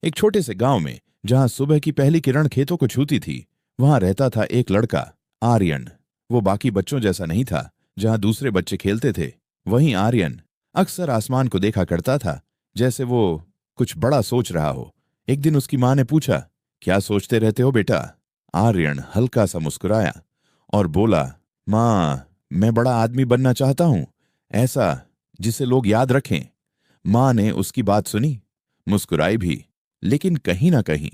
एक छोटे से गांव में, जहां सुबह की पहली किरण खेतों को छूती थी, वहां रहता था एक लड़का, आर्यन। वो बाकी बच्चों जैसा नहीं था। जहां दूसरे बच्चे खेलते थे, वहीं आर्यन अक्सर आसमान को देखा करता था, जैसे वो कुछ बड़ा सोच रहा हो। एक दिन उसकी मां ने पूछा, क्या सोचते रहते हो बेटा? आर्यन हल्का सा मुस्कुराया और बोला, मां, मैं बड़ा आदमी बनना चाहता हूं, ऐसा जिसे लोग याद रखें। मां ने उसकी बात सुनी, मुस्कुराई भी, लेकिन कहीं ना कहीं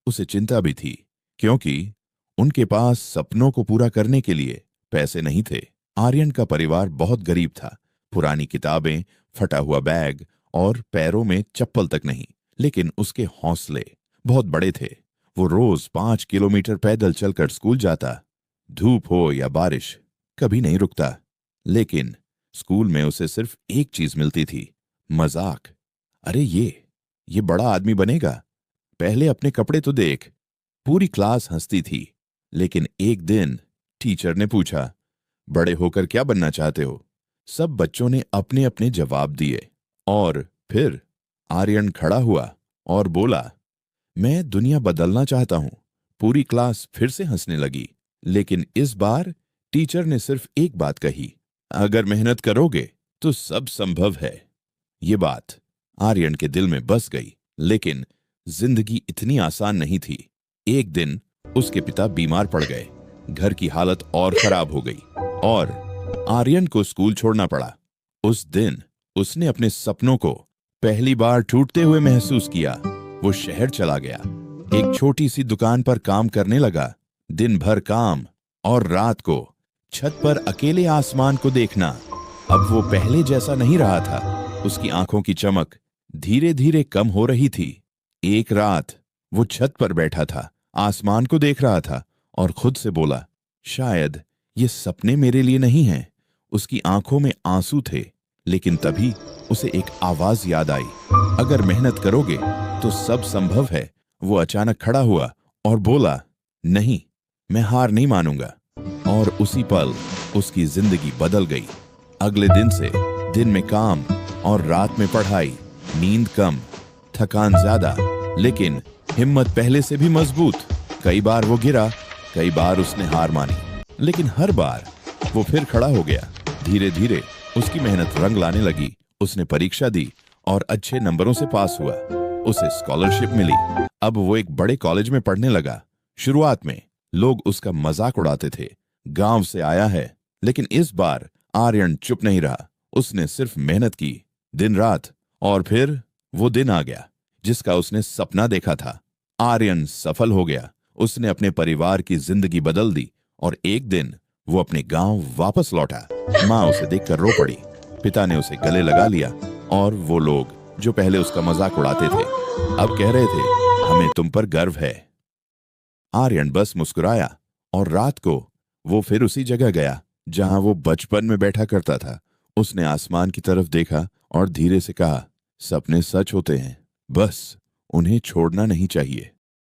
उसे चिंता भी थी, क्योंकि उनके पास सपनों को पूरा करने के लिए पैसे नहीं थे। आर्यन का परिवार बहुत गरीब था। पुरानी किताबें, फटा हुआ बैग और पैरों में चप्पल तक नहीं, लेकिन उसके हौसले बहुत बड़े थे। वो रोज 5 किलोमीटर पैदल चलकर स्कूल जाता, धूप हो या बारिश, कभी नहीं रुकता। लेकिन स्कूल में उसे सिर्फ एक चीज मिलती थी, मजाक। अरे ये बड़ा आदमी बनेगा, पहले अपने कपड़े तो देख। पूरी क्लास हंसती थी। लेकिन एक दिन टीचर ने पूछा, बड़े होकर क्या बनना चाहते हो? सब बच्चों ने अपने अपने जवाब दिए और फिर आर्यन खड़ा हुआ और बोला, मैं दुनिया बदलना चाहता हूं। पूरी क्लास फिर से हंसने लगी। लेकिन इस बार टीचर ने सिर्फ एक बात कही, अगर मेहनत करोगे तो सब संभव है। ये बात आर्यन के दिल में बस गई। लेकिन जिंदगी इतनी आसान नहीं थी। एक दिन उसके पिता बीमार पड़ गए, घर की हालत और खराब हो गई और आर्यन को स्कूल छोड़ना पड़ा। उस दिन उसने अपने सपनों को पहली बार टूटते हुए महसूस किया। वो शहर चला गया, एक छोटी सी दुकान पर काम करने लगा। दिन भर काम और रात को छत पर अकेले आसमान को देखना। अब वो पहले जैसा नहीं रहा था। उसकी आंखों की चमक धीरे धीरे कम हो रही थी। एक रात वो छत पर बैठा था, आसमान को देख रहा था और खुद से बोला, शायद ये सपने मेरे लिए नहीं हैं। उसकी आंखों में आंसू थे। लेकिन तभी उसे एक आवाज याद आई, अगर मेहनत करोगे तो सब संभव है। वो अचानक खड़ा हुआ और बोला, नहीं, मैं हार नहीं मानूंगा। और उसी पल उसकी जिंदगी बदल गई। अगले दिन से दिन में काम और रात में पढ़ाई, नींद कम, थकान ज्यादा, लेकिन हिम्मत पहले से भी मजबूत। कई बार वो गिरा, कई बार उसने हार मानी, लेकिन हर बार वो फिर खड़ा हो गया। धीरे धीरे उसकी मेहनत रंग लाने लगी। उसने परीक्षा दी और अच्छे नंबरों से पास हुआ। उसे स्कॉलरशिप मिली। अब वो एक बड़े कॉलेज में पढ़ने लगा। शुरुआत में लोग उसका मजाक उड़ाते थे, गांव से आया है। लेकिन इस बार आर्यन चुप नहीं रहा। उसने सिर्फ मेहनत की, दिन रात, और फिर वो दिन आ गया जिसका उसने सपना देखा था। आर्यन सफल हो गया। उसने अपने परिवार की जिंदगी बदल दी और एक दिन वो अपने गांव वापस लौटा। माँ उसे देखकर रो पड़ी। पिता ने उसे गले लगा लिया और वो लोग जो पहले उसका मजाक उड़ाते थे, अब कह रहे थे, हमें तुम पर गर्व है। आर्यन बस मुस्कुराया और रात को वो फिर उसी जगह गया जहां वो बचपन में बैठा करता था। उसने आसमान की तरफ देखा और धीरे से कहा, सपने सच होते हैं, बस उन्हें छोड़ना नहीं चाहिए।